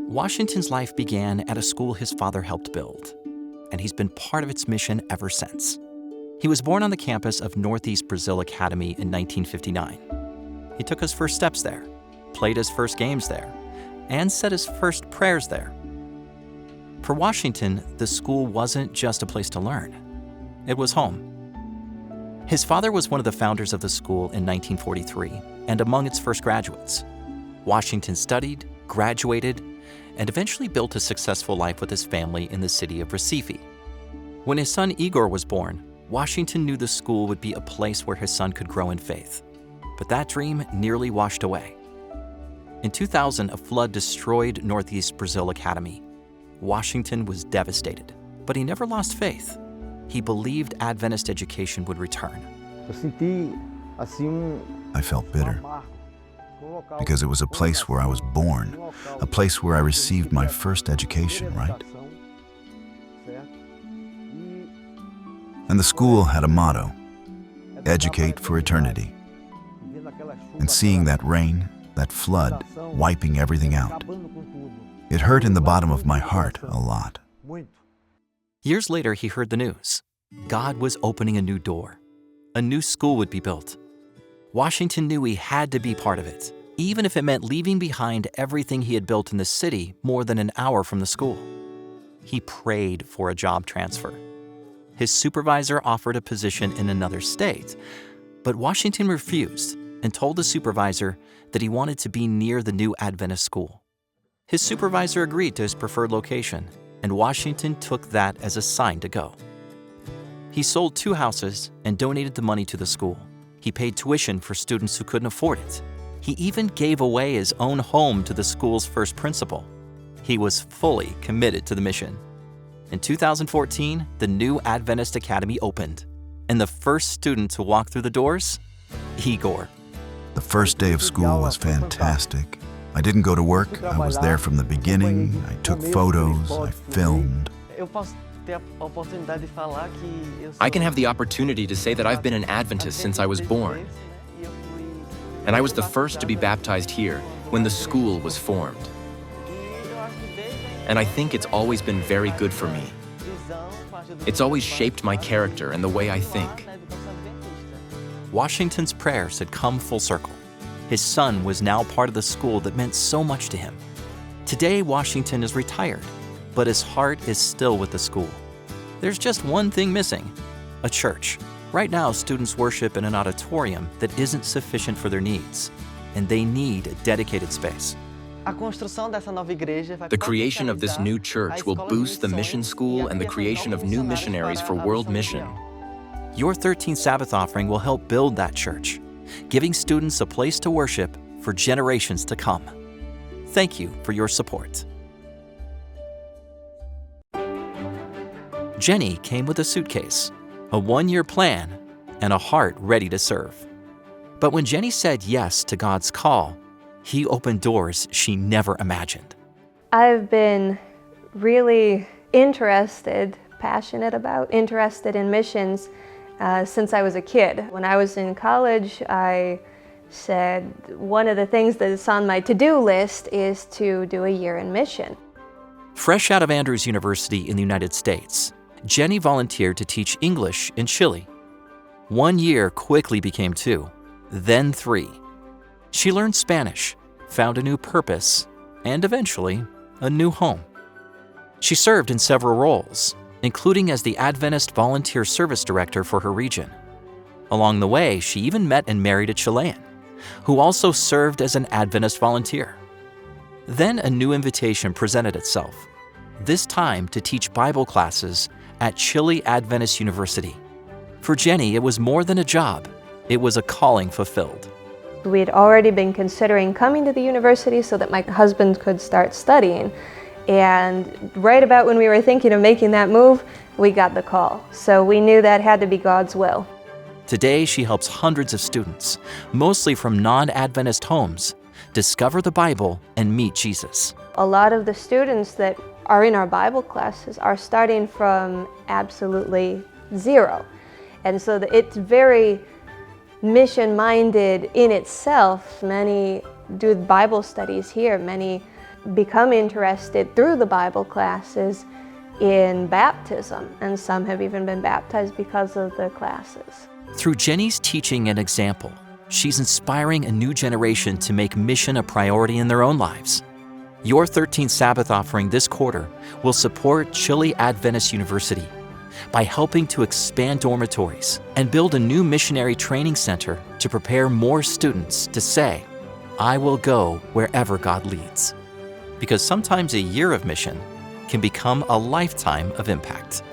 Washington's life began at a school his father helped build, and he's been part of its mission ever since. He was born on the campus of Northeast Brazil Academy in 1959. He took his first steps there, played his first games there, and said his first prayers there. For Washington, the school wasn't just a place to learn. It was home. His father was one of the founders of the school in 1943 and among its first graduates. Washington studied, graduated, and eventually built a successful life with his family in the city of Recife. When his son Igor was born, Washington knew the school would be a place where his son could grow in faith. But that dream nearly washed away. In 2000, a flood destroyed Northeast Brazil Academy. Washington was devastated, but he never lost faith. He believed Adventist education would return. I felt bitter because it was a place where I was born, a place where I received my first education, right? And the school had a motto, educate for eternity. And seeing that rain, that flood, wiping everything out, it hurt in the bottom of my heart a lot. Years later, he heard the news. God was opening a new door. A new school would be built. Washington knew he had to be part of it, even if it meant leaving behind everything he had built in the city more than an hour from the school. He prayed for a job transfer. His supervisor offered a position in another state, but Washington refused and told the supervisor that he wanted to be near the new Adventist school. His supervisor agreed to his preferred location, and Washington took that as a sign to go. He sold 2 houses and donated the money to the school. He paid tuition for students who couldn't afford it. He even gave away his own home to the school's first principal. He was fully committed to the mission. In 2014, the new Adventist Academy opened, and the first student to walk through the doors, Igor. The first day of school was fantastic. I didn't go to work. I was there from the beginning. I took photos. I filmed. I can have the opportunity to say that I've been an Adventist since I was born. And I was the first to be baptized here when the school was formed. And I think it's always been very good for me. It's always shaped my character and the way I think. Washington's prayers had come full circle. His son was now part of the school that meant so much to him. Today, Washington is retired, but his heart is still with the school. There's just one thing missing: a church. Right now, students worship in an auditorium that isn't sufficient for their needs, and they need a dedicated space. The creation of this new church will boost the mission school and the creation of new missionaries for world mission. Your 13th Sabbath Offering will help build that church, giving students a place to worship for generations to come. Thank you for your support. Jenny came with a suitcase, a 1-year plan, and a heart ready to serve. But when Jenny said yes to God's call, He opened doors she never imagined. I've been really interested in missions since I was a kid. When I was in college, I said one of the things that's on my to-do list is to do a year in mission. Fresh out of Andrews University in the United States, Jenny volunteered to teach English in Chile. 1 year quickly became 2, then 3. She learned Spanish, found a new purpose, and eventually, a new home. She served in several roles, including as the Adventist Volunteer Service Director for her region. Along the way, she even met and married a Chilean, who also served as an Adventist volunteer. Then a new invitation presented itself, this time to teach Bible classes at Chile Adventist University. For Jenny, it was more than a job. It was a calling fulfilled. We had already been considering coming to the university so that my husband could start studying. And right about when we were thinking of making that move, we got the call. So we knew that had to be God's will. Today, she helps hundreds of students, mostly from non-Adventist homes, discover the Bible and meet Jesus. A lot of the students that are in our Bible classes are starting from absolutely zero. And so it's very mission-minded in itself. Many do Bible studies here. Many become interested through the Bible classes in baptism, and some have even been baptized because of the classes. Through Jenny's teaching and example, she's inspiring a new generation to make mission a priority in their own lives. Your 13th Sabbath offering this quarter will support Chile Adventist University by helping to expand dormitories and build a new missionary training center to prepare more students to say, "I will go wherever God leads." Because sometimes a year of mission can become a lifetime of impact.